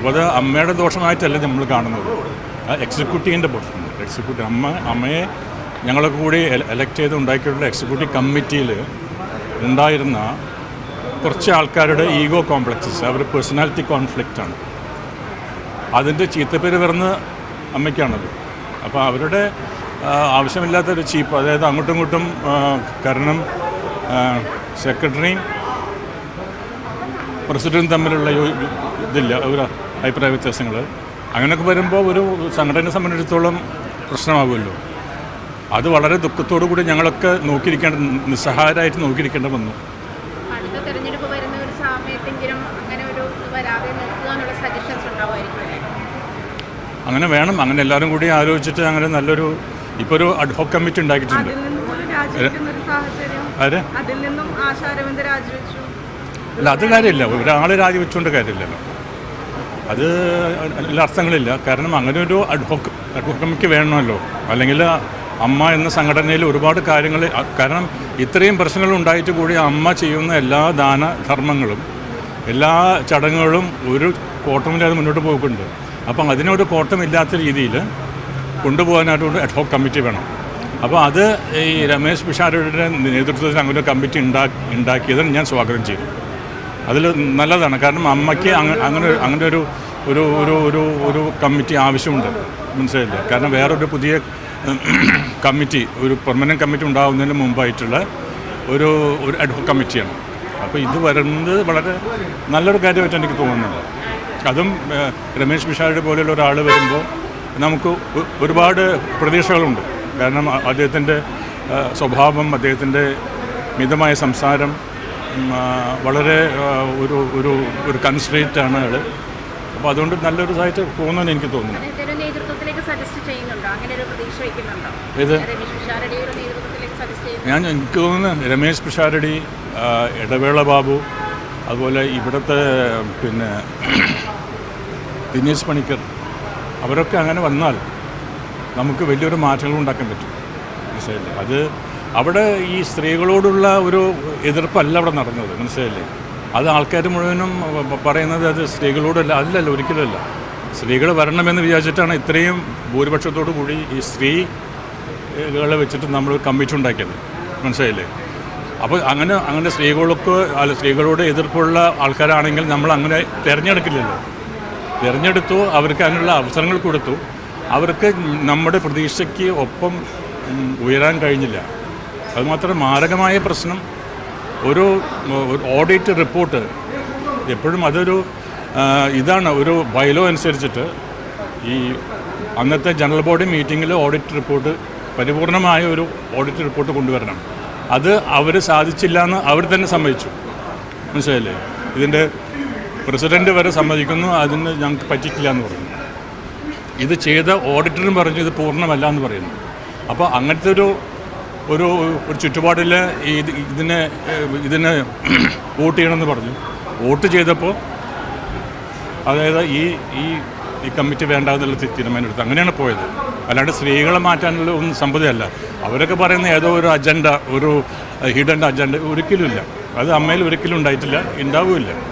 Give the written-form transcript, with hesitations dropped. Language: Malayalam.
അപ്പോൾ അത് അമ്മയുടെ ദോഷമായിട്ടല്ല നമ്മൾ കാണുന്നത്, എക്സിക്യൂട്ടീവിൻ്റെ പ്രശ്നമുണ്ട്. എക്സിക്യൂട്ടീവ് അമ്മയെ ഞങ്ങളൊക്കെ കൂടി എലക്ട് ചെയ്ത് ഉണ്ടാക്കിയിട്ടുള്ള എക്സിക്യൂട്ടീവ് കമ്മിറ്റിയിൽ ഉണ്ടായിരുന്ന കുറച്ച് ആൾക്കാരുടെ ഈഗോ കോംപ്ലക്സസ്, അവർ പേഴ്സണാലിറ്റി കോൺഫ്ലിക്റ്റാണ്. അതിൻ്റെ ചീത്തപ്പേര് വരുന്ന അമ്മയ്ക്കാണത്. അപ്പോൾ അവരുടെ ആവശ്യമില്ലാത്തൊരു ചീപ്പ്, അതായത് അങ്ങോട്ടും ഇങ്ങോട്ടും കാരണം സെക്രട്ടറിയും പ്രസിഡൻറ്റും തമ്മിലുള്ള ഇതില്ല, ഒരു അഭിപ്രായ വ്യത്യാസങ്ങൾ, അങ്ങനെയൊക്കെ വരുമ്പോൾ ഒരു സംഘടനയെ സംബന്ധിച്ചിടത്തോളം പ്രശ്നമാകുമല്ലോ. അത് വളരെ ദുഃഖത്തോടു കൂടി ഞങ്ങളൊക്കെ നിസ്സഹായരായിട്ട് നോക്കിയിരിക്കേണ്ട വന്നു. അങ്ങനെ വേണം, അങ്ങനെ എല്ലാവരും കൂടി ആലോചിച്ചിട്ട് അങ്ങനെ നല്ലൊരു ഇപ്പോൾ ഒരു അഡ്ഹോക് കമ്മിറ്റി ഉണ്ടാക്കിയിട്ടുണ്ട്. അല്ല, അത് കാര്യമില്ല, ഒരാൾ രാജിവെച്ചുകൊണ്ട് കാര്യമില്ലല്ലോ, അത് എല്ലാ അർത്ഥങ്ങളില്ല. കാരണം അങ്ങനെ ഒരു അഡ്ഹോക് കമ്മിറ്റി വേണമല്ലോ. അല്ലെങ്കിൽ അമ്മ എന്ന സംഘടനയിൽ ഒരുപാട് കാര്യങ്ങൾ, കാരണം ഇത്രയും പ്രശ്നങ്ങൾ ഉണ്ടായിട്ട് കൂടി അമ്മ ചെയ്യുന്ന എല്ലാ ദാനധർമ്മങ്ങളും എല്ലാ ചടങ്ങുകളും ഒരു കോട്ടമില്ലാതെ മുന്നോട്ട് പോകുന്നുണ്ട്. അപ്പം അതിനൊരു കോട്ടമില്ലാത്ത രീതിയിൽ കൊണ്ടുപോകാനായിട്ട് ഒരു അഡ്ഹോക് കമ്മിറ്റി വേണം. അപ്പോൾ അത് ഈ രമേശ് പിഷാരടിയുടെ നേതൃത്വത്തിൽ അങ്ങനെ ഒരു കമ്മിറ്റി ഉണ്ടാക്കിയതിന് ഞാൻ സ്വാഗതം ചെയ്തു. അതിൽ നല്ലതാണ്, കാരണം അമ്മയ്ക്ക് അങ്ങനെ ഒരു ഒരു ഒരു ഒരു ഒരു കമ്മിറ്റി ആവശ്യമുണ്ട്, മനസ്സിലായില്ല. കാരണം വേറൊരു പുതിയ കമ്മിറ്റി, ഒരു പെർമനൻറ്റ് കമ്മിറ്റി ഉണ്ടാകുന്നതിന് മുമ്പായിട്ടുള്ള ഒരു അഡ്ഹോക് കമ്മിറ്റിയാണ്. അപ്പോൾ ഇത് വരുന്നത് വളരെ നല്ലൊരു കാര്യമായിട്ട് എനിക്ക് തോന്നുന്നുണ്ട്. അതും രമേശ് പിഷാരടി പോലെയുള്ള ഒരാൾ വരുമ്പോൾ നമുക്ക് ഒരുപാട് പ്രതീക്ഷകളുണ്ട്. കാരണം അദ്ദേഹത്തിൻ്റെ സ്വഭാവം, അദ്ദേഹത്തിൻ്റെ മിതമായ സംസാരം, വളരെ ഒരു ഒരു ഒരു കൺസ്ട്രെയിൻ്റാണ് അയാൾ. അപ്പോൾ അതുകൊണ്ട് നല്ലൊരു ഇതായിട്ട് പോകുന്നതെന്ന് എനിക്ക് തോന്നുന്നു. ഇത് എനിക്ക് തോന്നുന്നു രമേശ് പിഷാരടി, ഇടവേള ബാബു, അതുപോലെ ഇവിടുത്തെ പിന്നെ ദിനേശ് പണിക്കർ, അവരൊക്കെ അങ്ങനെ വന്നാൽ നമുക്ക് വലിയൊരു മാറ്റങ്ങൾ ഉണ്ടാക്കാൻ പറ്റും, മനസ്സിലായില്ലേ. അത് അവിടെ ഈ സ്ത്രീകളോടുള്ള ഒരു എതിർപ്പല്ല അവിടെ നടന്നത്, മനസ്സിലായില്ലേ. അത് ആൾക്കാർ മുഴുവനും പറയുന്നത് അത് സ്ത്രീകളോടല്ല, അല്ലല്ലോ, ഒരിക്കലല്ല. സ്ത്രീകൾ വരണമെന്ന് വിചാരിച്ചിട്ടാണ് ഇത്രയും ഭൂരിപക്ഷത്തോടു കൂടി ഈ സ്ത്രീകളെ വെച്ചിട്ട് നമ്മൾ കമ്മിറ്റി ഉണ്ടാക്കിയത്, മനസ്സിലായില്ലേ. അപ്പോൾ അങ്ങനെ സ്ത്രീകളോട് എതിർപ്പുള്ള ആൾക്കാരാണെങ്കിൽ നമ്മൾ അങ്ങനെ തിരഞ്ഞെടുക്കില്ലല്ലോ. തിരഞ്ഞെടുത്തു, അവർക്ക് അതിനുള്ള അവസരങ്ങൾ കൊടുത്തു, അവർക്ക് നമ്മുടെ പ്രതീക്ഷയ്ക്ക് ഒപ്പം ഉയരാൻ കഴിഞ്ഞില്ല. അതുമാത്രം മാരകമായ പ്രശ്നം, ഒരു ഓഡിറ്റ് റിപ്പോർട്ട് എപ്പോഴും അതൊരു ഇതാണ്, ഒരു ബൈലോ അനുസരിച്ചിട്ട് ഈ അന്നത്തെ ജനറൽ ബോഡി മീറ്റിങ്ങിൽ ഓഡിറ്റ് റിപ്പോർട്ട്, പരിപൂർണമായ ഒരു ഓഡിറ്റ് റിപ്പോർട്ട് കൊണ്ടുവരണം. അത് അവർ സാധിച്ചില്ല എന്ന് അവർ തന്നെ സമ്മതിച്ചു, മനസ്സിലായില്ലേ. ഇതിൻ്റെ പ്രസിഡൻറ്റ് വരെ സമ്മതിക്കുന്നു അതിന് ഞങ്ങൾക്ക് പറ്റിയിട്ടില്ല എന്ന് പറയുന്നു. ഇത് ചെയ്ത ഓഡിറ്ററും പറഞ്ഞു ഇത് പൂർണ്ണമല്ല എന്ന് പറയുന്നു. അപ്പോൾ അങ്ങനത്തെ ഒരു ഒരു ചുറ്റുപാടിൽ ഇതിനെ വോട്ട് ചെയ്യണമെന്ന് പറഞ്ഞു. വോട്ട് ചെയ്തപ്പോൾ അതായത് ഈ കമ്മിറ്റി വേണ്ടാന്നുള്ള തീരുമാനമെടുത്ത് അങ്ങനെയാണ് പോയത്. അല്ലാണ്ട് സ്ത്രീകളെ മാറ്റാനുള്ള ഒന്നും സംഭവമല്ല. അവരൊക്കെ പറയുന്ന ഏതോ ഒരു അജണ്ട, ഒരു ഹിഡൻ അജണ്ട ഒരിക്കലും ഇല്ല. അത് അമ്മയിൽ ഒരിക്കലും ഉണ്ടായിട്ടില്ല, ഉണ്ടാവുകയില്ല.